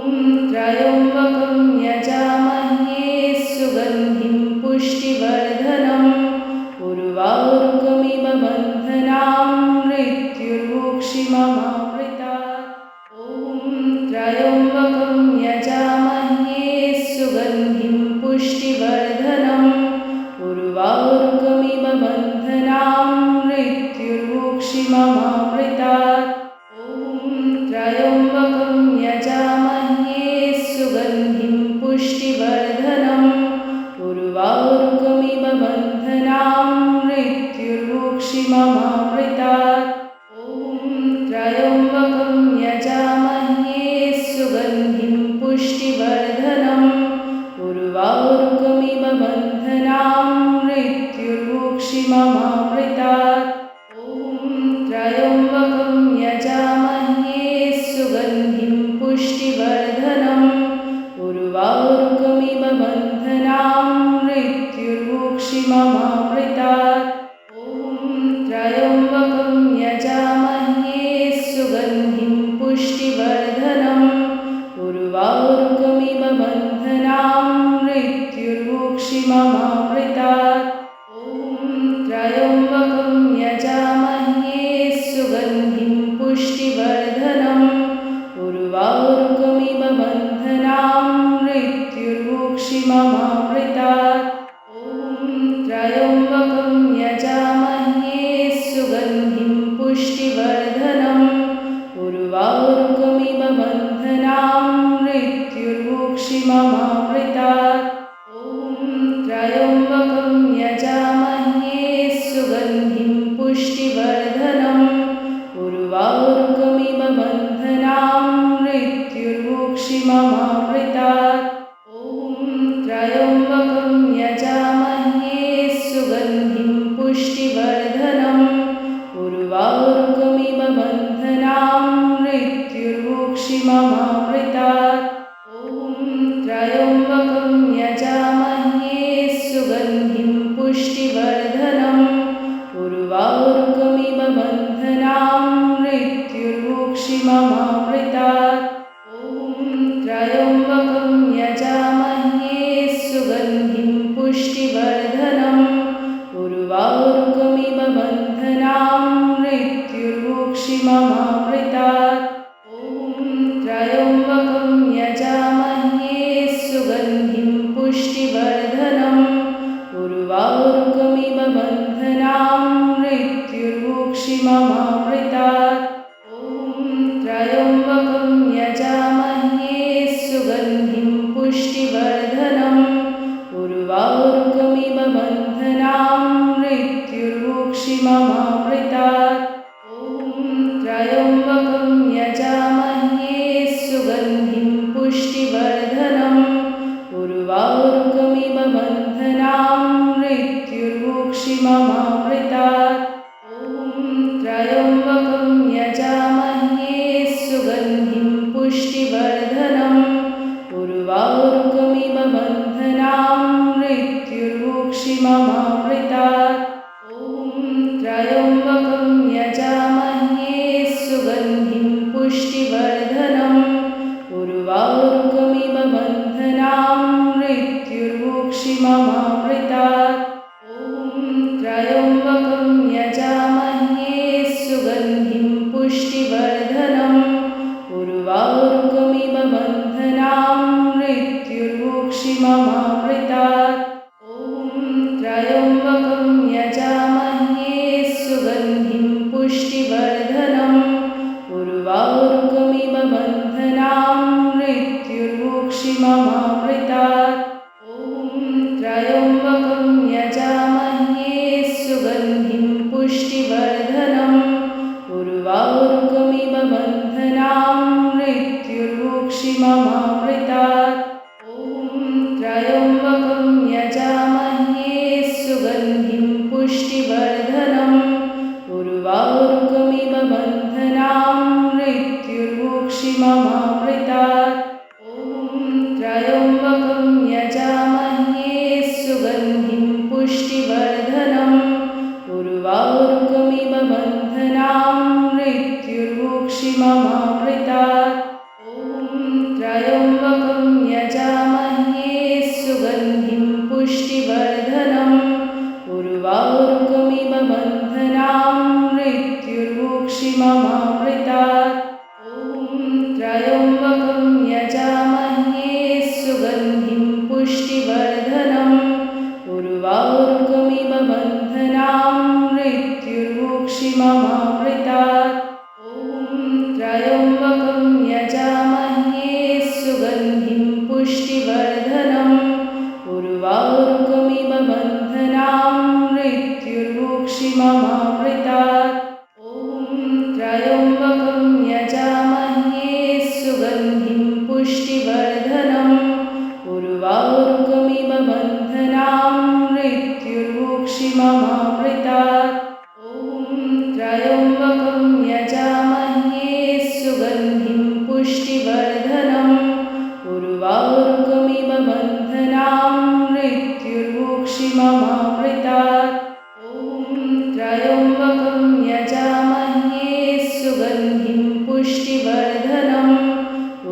त्र्यम्बकं यजामहे सुगन्धिं पुष्टिवर्धनम् उर्वारुकमिव बन्धनान् मृत्युर्मुक्षिममामृतात्। ॐ त्र्यम्बकं यजामहे सुगन्धिं पुष्टिवर्धनम् उर्वारुकमिव बन्धनान् मृत्युर्मुक्षिममामृतात्। ॐ त्र्यम्बकं यजामहे सुगन्धिं पुष्टिवर्धनम् उर्वारुकमिव बन्धनान् मृत्युर्मुक्षिममामृतात्। ॐ त्र्यम्बकं यजामहे सुगन्धिं पुष्टिवर्धनम् उर्वारुकमिव बन्धनान् मृत्युर्मुक्षिममामृतात्। ॐ त्र्यम्बकं यजामहे सुगन्धिं पुष्टिवर्धनम् उर्वारुकमिव बन्धनान् मृत्युर्मुक्षिममामृतात्। ॐ त्र्यम्बकं यजामहे सुगन्धिं पुष्टिवर्धनम् उर्वारुकमिव बन्धनान् मृत्युर्मुक्षिममामृतात्। ॐ त्र्यम्बकं यजामहे सुगन्धिं पुष्टिवर्धनम् उर्वारुकमिव बन्धनान् मृत्युर्मुक्षिममामृतात्। ॐ त्र्यम्बकं यजामहे सुगन्धिं पुष्टिवर्धनम् उर्वारुकमिव बन्धनान् मृत्युर्मुक्षिममामृतात्। ॐ त्र्यम्बकं यजामहे सुगन्धिं पुष्टिवर्धनम् उर्वारुकमिव बन्धनान् मृत्युर्मुक्षिममामृतात्। ॐ त्र्यम्बकं यजामहे सुगन्धिं पुष्टिवर्धनम् उर्वारुकमिव बन्धनान् मृत्युर्मुक्षिममामृतात्। ॐ त्र्यम्बकं यजामहे सुगन्धिं पुष्टिवर्धनम् उर्वारुकमिव बन्धनान् मृत्युर्मुक्षिममामृतात्। ॐ त्र्यम्बकं यजामहे सुगन्धिं पुष्टिवर्धनम् उर्वारुकमिव बन्धनान् मृत्युर्मुक्षिममामृतात्। ॐ त्र्यम्बकं यजामहे सुगन्धिं पुष्टिवर्धनम् उर्वारुकमिव बन्धनान् मृत्युर्मुक्षिममामृतात्। ॐ त्र्यम्बकं यजामहे सुगन्धिं पुष्टिवर्धनम् उर्वारुकमिव बन्धनान् मृत्युर्मुक्षिममामृतात्। ॐ त्र्यम्बकं यजामहे सुगन्धिं पुष्टिवर्धनम् उर्वारुकमिव बन्धनान् मृत्युर्मुक्षिममामृतात्। ॐ त्र्यम्बकं यजामहे सुगन्धिं पुष्टिवर्धनम् उर्वारुकमिव बन्धनान् मृत्युर्मुक्षिममामृतात्। ॐ त्र्यम्बकं यजामहे सुगन्धिं पुष्टिवर्धनम् उर्वारुकमिव बन्धनान् मृत्युर्मुक्षिममामृतात्। ॐ त्र्यम्बकं यजामहे सुगन्धिं पुष्टिवर्धनम् उर्वारुकमिव बन्धनान् मृत्युर्मुक्षिममामृतात्। ॐ त्र्यम्बकं यजामहे सुगन्धिं पुष्टिवर्धनम् उर्वारुकमिव बन्धनान् मृत्युर्मुक्षिममामृतात्। ॐ त्र्यम्बकं यजामहे सुगन्धिं पुष्टिवर्धनम् उर्वारुकमिव बन्धनान् मृत्युर्मुक्षिममामृतात्। ॐ त्र्यम्बकं यजामहे सुगन्धिं पुष्टिवर्धनम् उर्वारुकमिव बन्धनान् मृत्युर्मुक्षिममामृतात्। ॐ त्र्यम्बकं यजामहे सुगन्धिं पुष्टिवर्धनम् उर्वारुकमिव बन्धनान् मृत्युर्मुक्षिममामृतात्। ॐ त्र्यम्बकं यजामहे सुगन्धिं पुष्टिवर्धनम् उर्वारुकमिव बन्धनां मृत्युर्मुक्षिममामृतात्। ॐ त्र्यम्बकं यजामहे सुगन्धिं पुष्टिवर्धनम् उर्वारुकमिव बन्धनां मृत्युर्मुक्षिममामृतात्। ॐ त्र्यम्बकं यजामहे सुगन्धिं पुष्टिवर्धनम् उर्वारुकमिव बन्धनां मृत्युर्मुक्षिममामृतात्। ॐ त्र्यम्बकं यजामहे सुगन्धिं पुष्टिवर्धनम् उर्वारुकमिव बन्धनां मृत्युर्मुक्षिममामृतात्। ॐ त्र्यम्बकं यजामहे सुगन्धिं पुष्टिवर्धनम् उर्वारुकमिव बन्धनां मृत्युर्मुक्षिममामृतात्। ॐ त्र्यम्बकं यजामहे सुगन्धिं पुष्टिवर्धनम्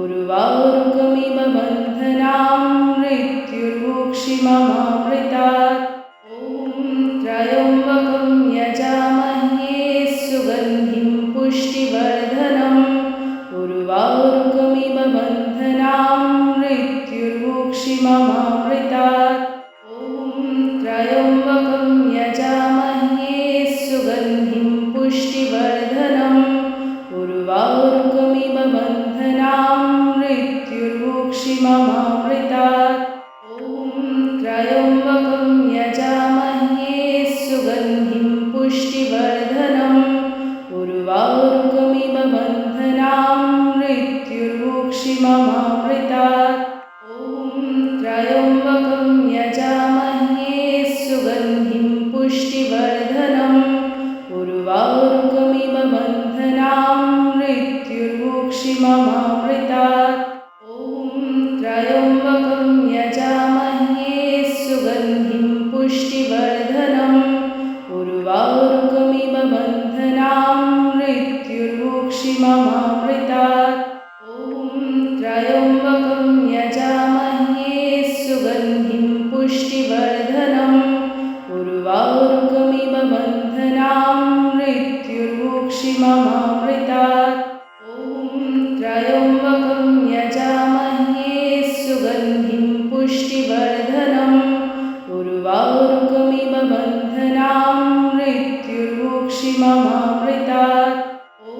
उर्वारुकमिव बन्धनां मृत्युर्मुक्षिममामृतात्। ॐ त्र्यम्बकं यजामहे सुगन्धिं पुष्टिवर्धनम् उर्वारुकमिव बन्धनां मृत्युर्मुक्षिममामृतात्। ॐ त्र्यम्बकं यजामहे सुगन्धिं पुष्टिवर्धनम् उर्वारुकमिव बन्धनां मृत्युर्मुक्षिममामृतात्। ॐ त्र्यम्बकं यजामहे सुगन्धिं पुष्टिवर्धनम् उर्वारुकमिव बन्धनां मृत्युर्मुक्षिममामृतात्। ॐ त्र्यम्बकं यजामहे सुगन्धिं पुष्टिवर्धनम् उर्वारुकमिव बन्धनां मृत्युर्मुक्षिममामृतात्। ॐ त्र्यम्बकं यजामहे सुगन्धिं पुष्टिवर्धनम् उर्वारुकमिव बन्धनां मृत्युर्मुक्षिममामृतात्। ॐ त्र्यम्बकं यजामहे सुगन्धिं पुष्टिवर्धनम् उर्वारुकमिव बन्धनां मृत्युर्मुक्षिममामृतात्। ॐ त्र्यम्बकं यजामहे सुगन्धिं पुष्टिवर्धनम् उर्वारुकमिव बन्धनां मृत्युर्मुक्षिममामृतात्। ॐ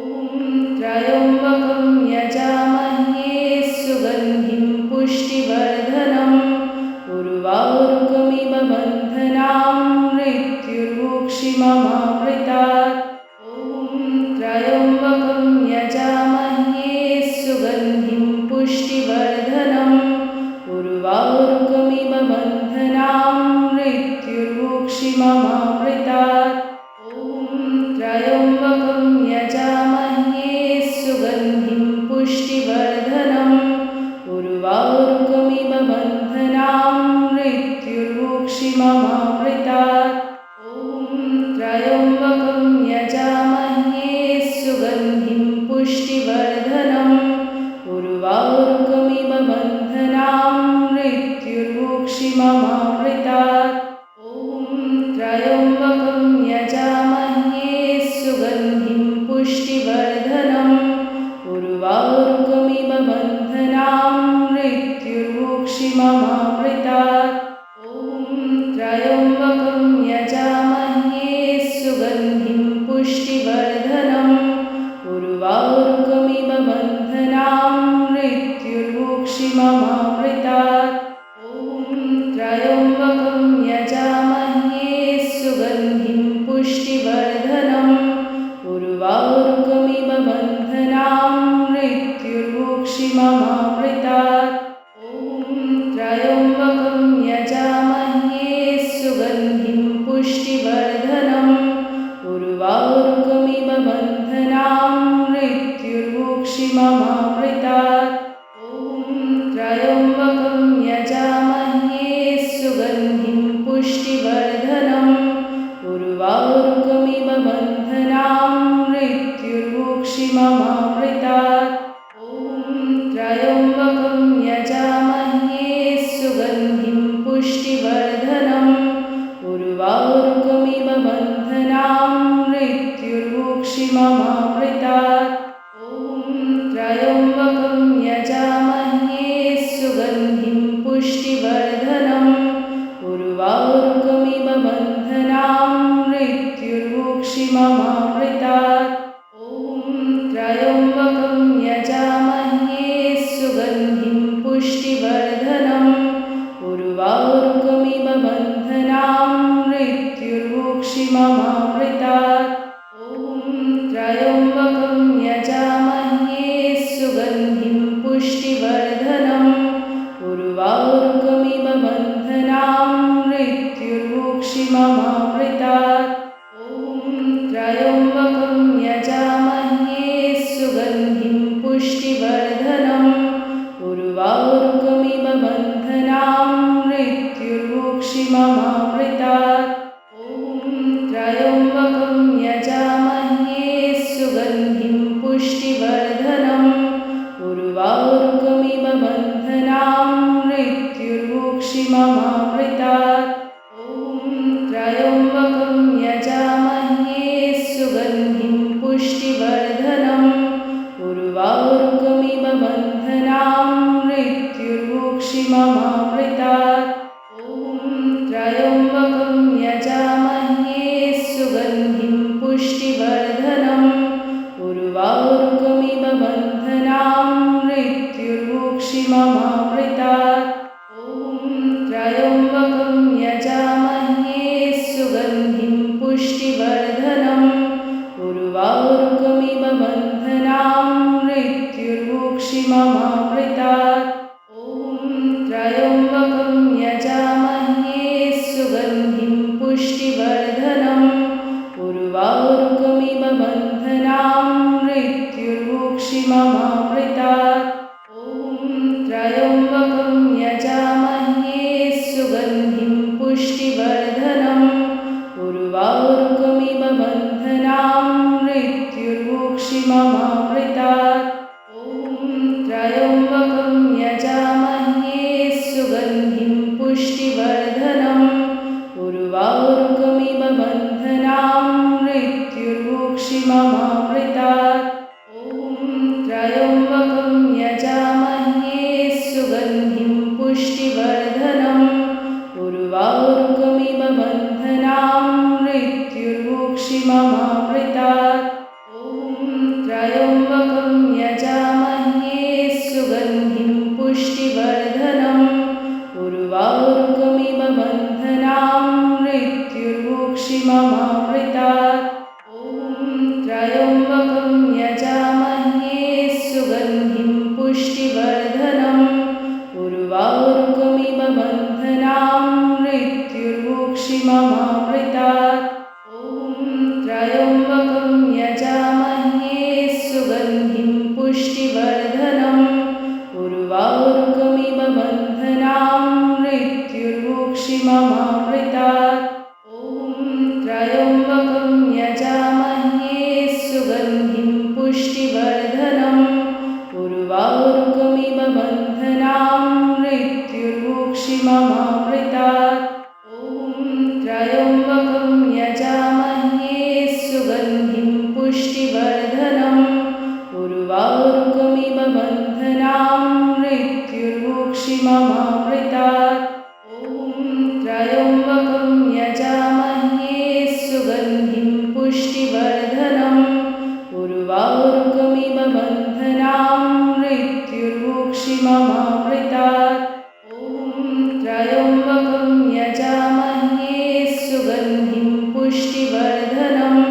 त्र्यम्बकं यजामहे सुगन्धिं पुष्टिवर्धनम् उर्वारुकमिव बन्धनां मृत्युर्मुक्षिममामृतात्। ॐ त्र्यम्बकं यजामहे सुगन्धिं पुष्टिवर्धनम् उर्वारुकमिव बन्धनां मृत्युर्मुक्षिममामृतात्। ॐ त्र्यम्बकं यजामहे सुगन्धिं पुष्टिवर्धनम् उर्वारुकमिव बन्धनां मृत्युर्मुक्षिममामृतात्। ॐ त्र्यम्बकं यजामहे सुगन्धिं पुष्टिवर्धनम् उर्वारुकमिव बन्धनां मृत्युर्मुक्षिममामृतात्। ॐ त्र्यम्बकं यजामहे सुगन्धिं पुष्टिवर्धनम् उर्वारुकमिव बन्धनां मृत्युर्मुक्षिममामृतात्। ॐ त्र्यम्बकं यजामहे सुगन्धिं पुष्टिवर्धनम् उर्वारुकमिव बन्धनां मृत्युर्मुक्षिममामृतात्। ॐ त्र्यम्बकं यजामहे सुगन्धिं पुष्टिवर्धनम् उर्वारुकमिव बन्धनां मृत्युर्मुक्षिममामृतात्। ॐ त्र्यम्बकं यजामहे सुगन्धिं पुष्टिवर्धनम् उर्वारुकमिव बन्धनां मृत्युर्मुक्षिममामृतात्। ॐ त्र्यम्बकं यजामहे सुगन्धिं पुष्टिवर्धनम् उर्वारुकमिव बन्धनां मृत्युर्मुक्षिममामृतात्। ॐ त्र्यम्बकं पुष्टिवर्धनम् उर्वारुकमिव बन्धनां मृत्युर्मुक्षिममामृतात् ॐ त्र्यम्बकं यजामहे सुगन्धिं पुष्टिवर्धनम् उर्वारुकमिव बन्धनां मृत्युर्मुक्षिममामृतात् ॐ त्र्यम्बकं यजामहे सुगन्धिं पुष्टिवर्धनम् उर्वारुकमिव बन्धनां मृत्युर्मुक्षिममामृतात् ॐ त्र्यम्बकं यजामहे सुगन्धिं पुष्टिवर्धनम् उर्वारुकमिव बन्धनां मृत्युर्मुक्षिममामृतात् ॐ त्र्यम्बकं यजामहे सुगन्धिं पुष्टिवर्धनम् उर्वारुकमिव बन्धनां मृत्युर्मुक्षिममामृतात् ॐ त्र्यम्बकं यजामहे सुगन्धिं पुष्टिवर्धनम् उर्वारुकमिव बन्धनां मृत्युर्मुक्षिममामृतात् ॐ त्र्यम्बकं यजामहे सुगन्धिं पुष्टिवर्धनम् उर्वारुकमिव बन्धनां मृत्युर्मुक्षिममामृतात् ॐ त्र्यम्बकं यजामहे सुगन्धिं पुष्टिवर्धनम् उर्वारुकमिव बन्धनां मृत्युर्मुक्षिममामृतात् ॐ त्र्यम्बकं यजामहे सुगन्धिं पुष्टिवर्धनम् उर्वारुकमिव बन्धनां मृत्युर्मुक्षिममामृतात् ॐ त्र्यम्बकं यजामहे सुगन्धिं पुष्टिवर्धनम् उर्वारुकमिव बन्धनां मृत्युर्मुक्षिममामृतात् ॐ त्र्यम्बकं यजामहे सुगन्धिं पुष्टिवर्धनम् उर्वारुकमिव बन्धनां मृत्युर्मुक्षिममामृतात् ॐ त्र्यम्बकं यजामहे सुगन्धिं पुष्टिवर्धनम् उर्वारुकमिव बन्धनां मृत्युर्मुक्षिममामृतात् ॐ त्र्यम्बकं यजामहे सुगन्धिं पुष्टिवर्धनम् उर्वारुकमिव बन्धनां मृत्युर्मुक्षिममामृतात् ॐ त्र्यम्बकं यजामहे सुगन्धिं पुष्टिवर्धनम् उर्वारुकमिव बन्धनां मृत्युर्मुक्षिममामृतात् ॐ त्र्यम्बकं यजामहे सुगन्धिं पुष्टिवर्धनम् उर्वारुकमिव बन्धनां मृत्युर्मुक्षिममामृतात् ॐ त्र्यम्बकं यजामहे सुगन्धिं पुष्टिवर्धनम् उर्वारुकमिव बन्धनां मृत्युर्मुक्षिममामृतात् ॐ त्र्यम्बकं यजामहे सुगन्धिं पुष्टिवर्धनम् उर्वारुकमिव बन्धनां मृत्युर्मुक्षिममामृतात् ॐ त्र्यम्बकं यजामहे सुगन्धिं पुष्टिवर्धनम्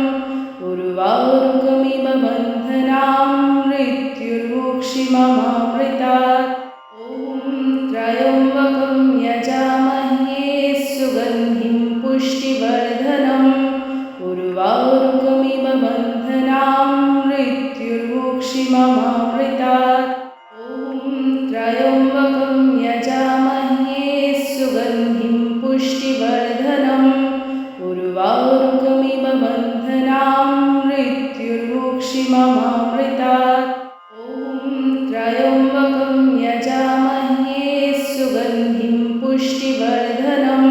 उर्वारुकमिव बन्धनां मृत्युर्मुक्षिममामृतात् ॐ त्र्यम्बकं यजामहे सुगन्धिं पुष्टिवर्धनम् उर्वारुकमिव बन्धनां मृत्युर्मुक्षिममामृतात् ॐ त्र्यम्बकं यजामहे सुगन्धिं पुष्टिवर्धनम् उर्वारुकमिव बन्धनां मृत्युर्मुक्षिममामृतात् ॐ त्र्यम्बकं यजामहे सुगन्धिं पुष्टिवर्धनम्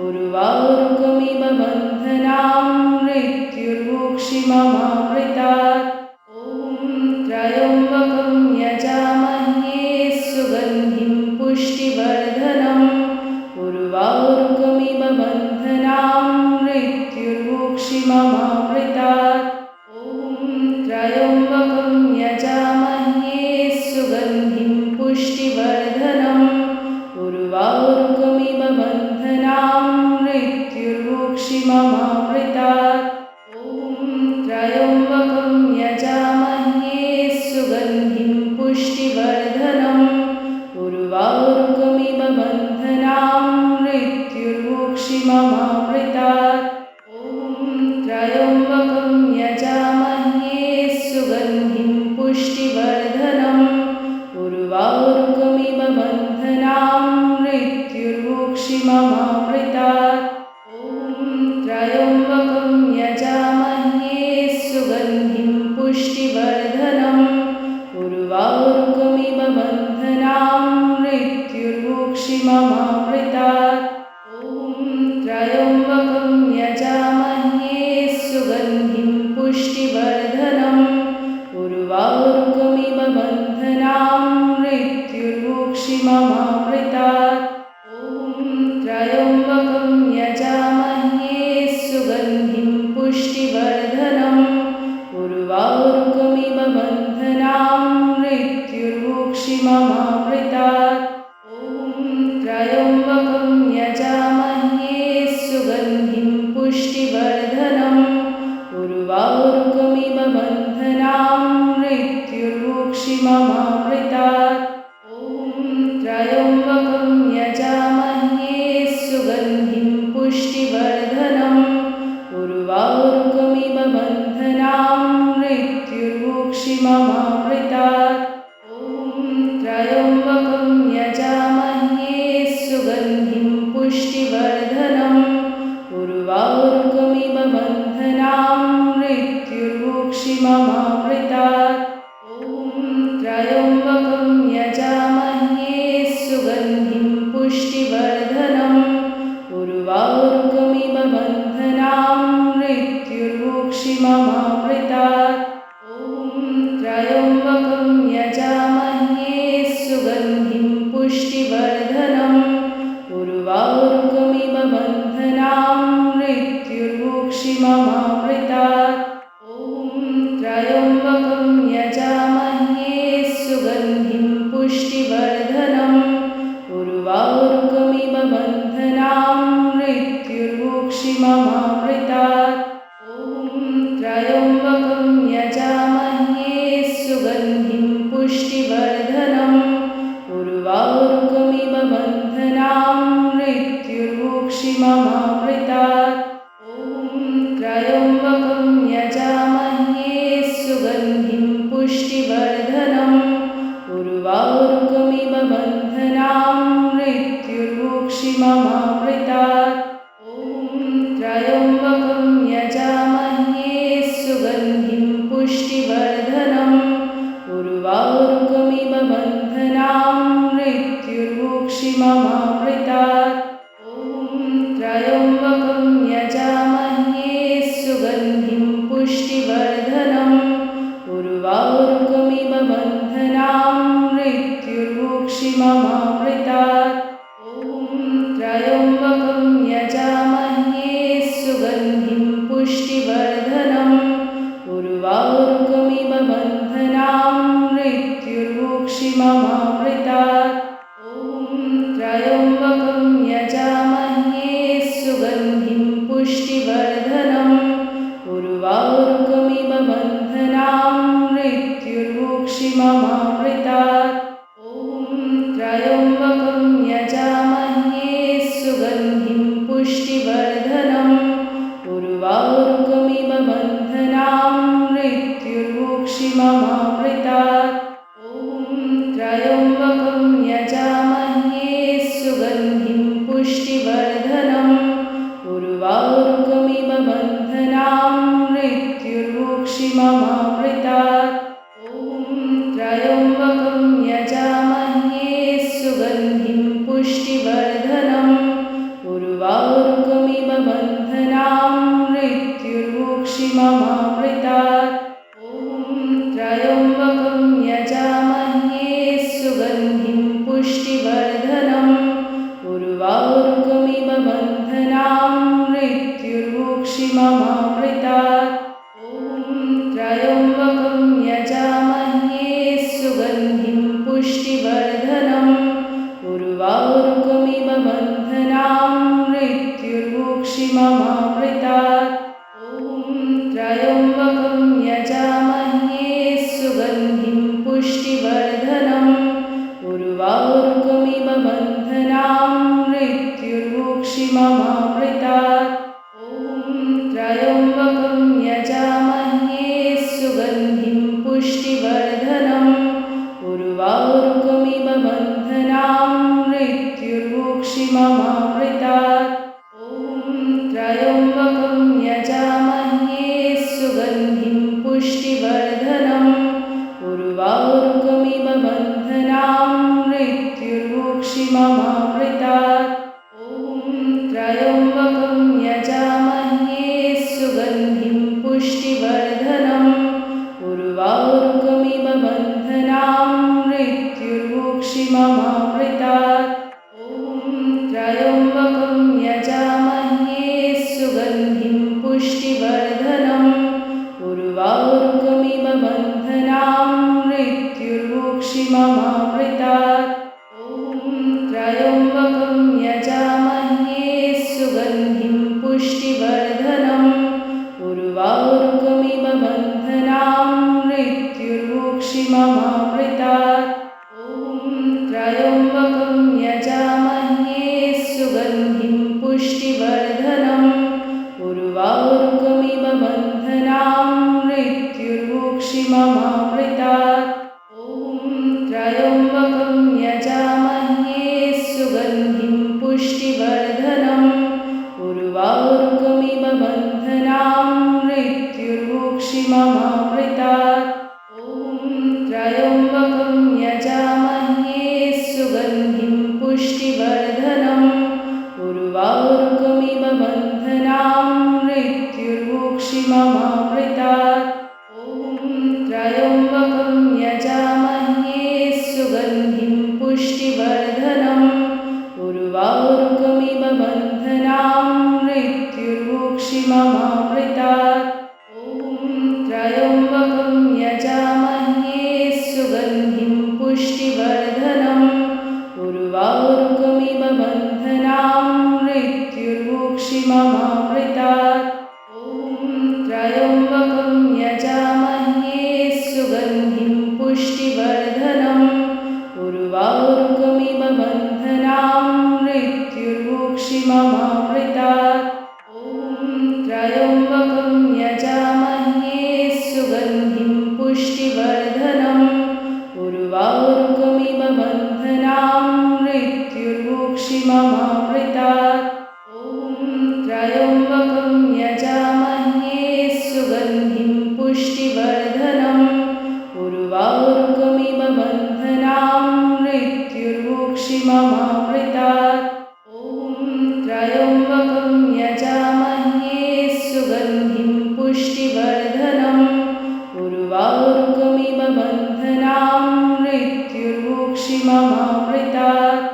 उर्वारुकमिव बन्धनां मृत्युर्मुक्षिममामृतात् ॐ त्र्यम्बकं यजामहे पुष्टिवर्धनम् उर्वारुकमिव बन्धनां मृत्युर्मोक्षिममामृतात् ॐ त्र्यम्बकं यजामहे सुगन्धिं पुष्टिवर्धनम् उर्वारुकमिव बन्धनां मृत्युर्मोक्षिममामृतात् ॐ त्र्यम्बकं यजामहे सुगन्धिं पुष्टिवर्धनम् उर्वारुकमिव बन्धनां मृत्युर्मोक्षिममामृतात् ॐ त्र्यम्बकं यजामहे सुगन्धिं पुष्टिवर्धनम् उर्वारुकमिव बन्धनां मृत्युर्मोक्षिममामृतात् ॐ त्र्यम्बकं यजामहे सुगन्धिं पुष्टिवर्धनम् उर्वारुकमिव बन्धनां मृत्युर्मोक्षिममामृतात् ॐ त्र्यम्बकं यजामहे सुगन्धिं पुष्टिवर्धनम् उर्वारुकमिव बन्धनां मृत्युर्मोक्षिममामृतात् ॐ त्र्यम्बकं यजामहे सुगन्धिं पुष्टिवर्धनम् उर्वारुकमिव बन्धनां मृत्युर्मोक्षिममामृतात् ॐ त्र्यम्बकं यजामहे सुगन्धिं पुष्टिवर्धनम् उर्वारुकमिव बन्धनां मृत्युर्मोक्षिममामृतात् ॐ त्र्यम्बकं यजामहे सुगन्धिं पुष्टिवर्धनम् उर्वारुकमिव बन्धनां मृत्युर्मोक्षिममामृतात् ॐ त्र्यम्बकं यजामहे सुगन्धिं पुष्टिवर्धनम् उर्वारुकमिव बन्धनां मृत्युर्मोक्षिममामृतात् ॐ त्र्यम्बकं यजामहे सुगन्धिं पुष्टिवर्धनम् उर्वारुकमिव बन्धनां मृत्युर्मोक्षिममामृतात् ॐ त्र्यम्बकं यजामहे सुगन्धिं पुष्टिवर्धनम् उर्वारुकमिव बन्धनां मृत्युर्मोक्षिममामृतात् ॐ त्र्यम्बकं यजामहे सुगन्धिं पुष्टिवर्धनम् उर्वारुकमिव बन्धनां मृत्युर्मोक्षिममामृतात् ॐ त्र्यम्बकं यजामहे सुगन्धिं पुष्टिवर्धनम् उर्वारुकमिव बन्धनां मृत्युर्मोक्षिममामृतात् ॐ त्र्यम्बकं यजामहे सुगन्धिं पुष्टिवर्धनम् उर्वारुकमिव बन्धनां मृत्युर्मोक्षिममामृतात् ॐ त्र्यम्बकं यजामहे सुगन्धिं पुष्टिवर्धनम् उर्वारुकमिव बन्धनां मृत्युर्मोक्षिममामृतात् ॐ त्र्यम्बकं यजामहे सुगन्धिं पुष्टिवर्धनम् उर्वारुकमिव बन्धनां मृत्युर्मोक्षिममामृतात् ॐ त्र्यम्बकं यजामहे सुगन्धिं पुष्टिवर्धनम् उर्वारुकमिव बन्धनां मृत्युर्मोक्षिममामृतात् ॐ त्र्यम्बकं यजामहे सुगन्धिं पुष्टिवर्धनम् उर्वारुकमिव बन्धनां मृत्युर्मोक्षिममामृतात् ॐ त्र्यम्बकं यजामहे पुष्टिवर्धनम् उर्वारुकमिव बन्धनां मृत्युर्मुक्षिममामृतात् ॐ त्र्यम्बकं यजामहे सुगन्धिं पुष्टिवर्धनम् उर्वारुकमिव बन्धनां मृत्युर्मुक्षिममामृतात् ॐ त्र्यम्बकं यजामहे सुगन्धिं पुष्टिवर्धनम् उर्वारुकमिव बन्धनां मृत्युर्मुक्षिममामृतात् ॐ त्र्यम्बकं यजामहे सुगन्धिं पुष्टिवर्धनम् उर्वारुकमिव बन्धनां मृत्युर्मुक्षिममामृतात् ॐ त्र्यम्बकं यजामहे सुगन्धिं पुष्टिवर्धनम् उर्वारुकमिव बन्धनां मृत्युर्मुक्षिममामृतात् ॐ त्र्यम्बकं यजामहे सुगन्धिं पुष्टिवर्धनम् उर्वारुकमिव बन्धनां मृत्युर्मुक्षिममामृतात् ॐ त्र्यम्बकं यजामहे सुगन्धिं पुष्टिवर्धनम् उर्वारुकमिव बन्धनां मृत्युर्मुक्षिममामृतात् ॐ त्र्यम्बकं यजामहे सुगन्धिं पुष्टिवर्धनम् उर्वारुकमिव बन्धनां मृत्युर्मुक्षिममामृतात् ॐ त्र्यम्बकं यजामहे सुगन्धिं पुष्टिवर्धनम् उर्वारुकमिव बन्धनां मृत्युर्मुक्षिममामृतात् ॐ त्र्यम्बकं यजामहे सुगन्धिं पुष्टिवर्धनम् उर्वारुकमिव बन्धनां मृत्युर्मुक्षिममामृतात् ॐ त्र्यम्बकं यजामहे सुगन्धिं पुष्टिवर्धनम् उर्वारुकमिव बन्धनां मृत्युर्मुक्षिममामृतात् ॐ त्र्यम्बकं यजामहे सुगन्धिं पुष्टिवर्धनम् उर्वारुकमिव बन्धनां मृत्युर्मुक्षिममामृतात् ॐ त्र्यम्बकं यजामहे सुगन्धिं पुष्टिवर्धनम् उर्वारुकमिव बन्धनां मृत्युर्मुक्षिममामृतात् ॐ त्र्यम्बकं यजामहे सुगन्धिं पुष्टिवर्धनम् उर्वारुकमिव बन्धनां मृत्युर्मुक्षिममामृतात् ॐ त्र्यम्बकं यजामहे सुगन्धिं पुष्टिवर्धनम् उर्वारुकमिव बन्धनां मृत्युर्मुक्षिममामृतात् ॐ त्र्यम्बकं यजामहे सुगन्धिं पुष्टिवर्धनम् उर्वारुकमिव बन्धनां मृत्युर्मुक्षिममामृतात्